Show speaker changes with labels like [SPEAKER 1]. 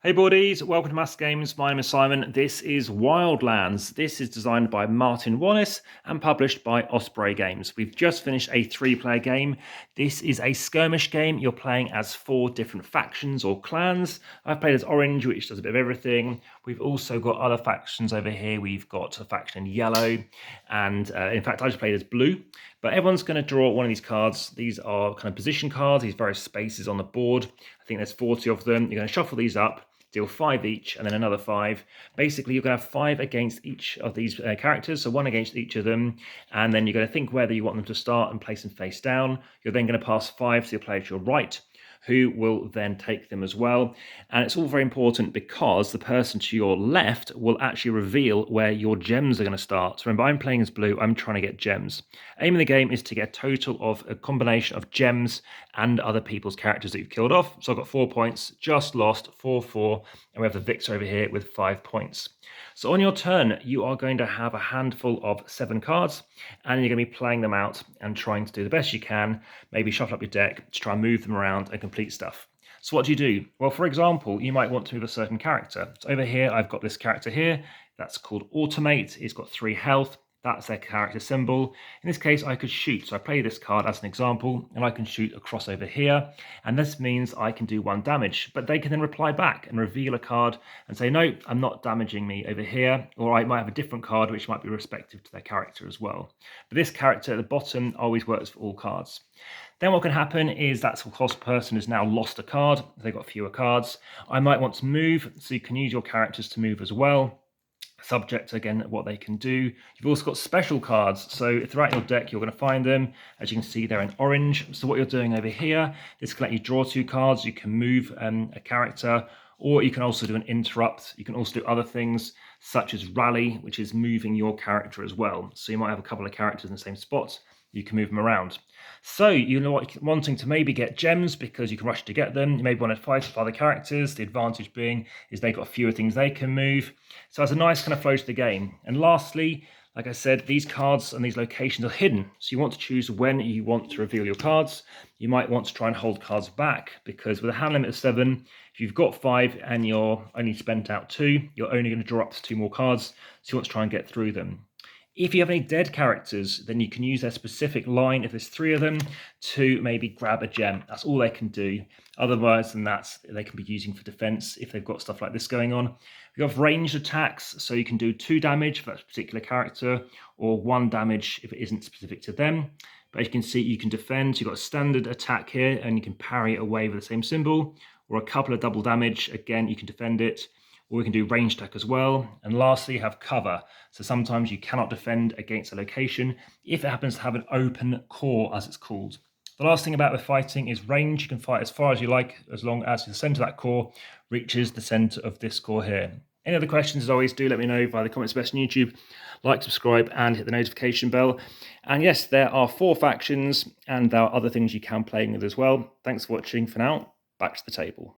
[SPEAKER 1] Hey boardies, welcome to AmassGames. My name is Simon. This is Wildlands. This is designed by Martin Wallace and published by Osprey Games. We've just finished a 3-player game. This is a skirmish game. You're playing as 4 different factions or clans. I've played as orange, which does a bit of everything. We've also got other factions over here. We've got a faction in yellow, and in fact I just played as blue. But everyone's going to draw one of these cards. These are kind of position cards, these various spaces on the board. I think there's 40 of them. You're going to shuffle these up, deal 5 each, and then another 5. Basically, you're going to have 5 against each of these characters, so 1 against each of them, and then you're going to think whether you want them to start and place them face down. You're then going to pass 5 to your player to your right, who will then take them as well. And it's all very important because the person to your left will actually reveal where your gems are going to start. So remember, I'm playing as blue, I'm trying to get gems. Aim of the game is to get a total of a combination of gems and other people's characters that you've killed off. So I've got 4 points, just lost 4-4, and we have the victor over here with 5 points. So on your turn, you are going to have a handful of 7 cards, and you're going to be playing them out and trying to do the best you can, maybe shuffle up your deck to try and move them around and complete stuff. So what do? Well, for example, you might want to move a certain character. So over here, I've got this character here. That's called Automate. It's got 3 health. That's their character symbol. In this case, I could shoot. So I play this card as an example, and I can shoot across over here. And this means I can do 1 damage, but they can then reply back and reveal a card and say, no, I'm not damaging me over here. Or I might have a different card, which might be respective to their character as well. But this character at the bottom always works for all cards. Then what can happen is that of course person has now lost a card. They've got fewer cards. I might want to move, so you can use your characters to move as well. Subject again what they can do. You've also got special cards, so throughout your deck you're going to find them. As you can see, they're in orange. So what you're doing over here, this can let you draw 2 cards. You can move a character, or you can also do an interrupt. You can also do other things such as rally, which is moving your character as well. So you might have a couple of characters in the same spot. You can move them around. So you know what, wanting to maybe get gems because you can rush to get them. You maybe want to fight with other characters. The advantage being is they've got fewer things they can move. So it's a nice kind of flow to the game. And lastly, like I said, these cards and these locations are hidden. So you want to choose when you want to reveal your cards. You might want to try and hold cards back because with a hand limit of 7, if you've got 5 and you're only spent out 2, you're only going to draw up to 2 more cards. So you want to try and get through them. If you have any dead characters, then you can use their specific line, if there's 3 of them, to maybe grab a gem. That's all they can do. Otherwise than that, they can be using for defense if they've got stuff like this going on. We have ranged attacks, so you can do 2 damage for that particular character, or 1 damage if it isn't specific to them. But as you can see, you can defend. So you've got a standard attack here, and you can parry it away with the same symbol, or a couple of double damage. Again, you can defend it. Or we can do range attack as well. And lastly, you have cover. So sometimes you cannot defend against a location if it happens to have an open core, as it's called. The last thing about the fighting is range. You can fight as far as you like, as long as the center of that core reaches the center of this core here. Any other questions, as always, do let me know via the comments section on YouTube. Like, subscribe, and hit the notification bell. And yes, there are 4 factions, and there are other things you can play with as well. Thanks for watching. For now, back to the table.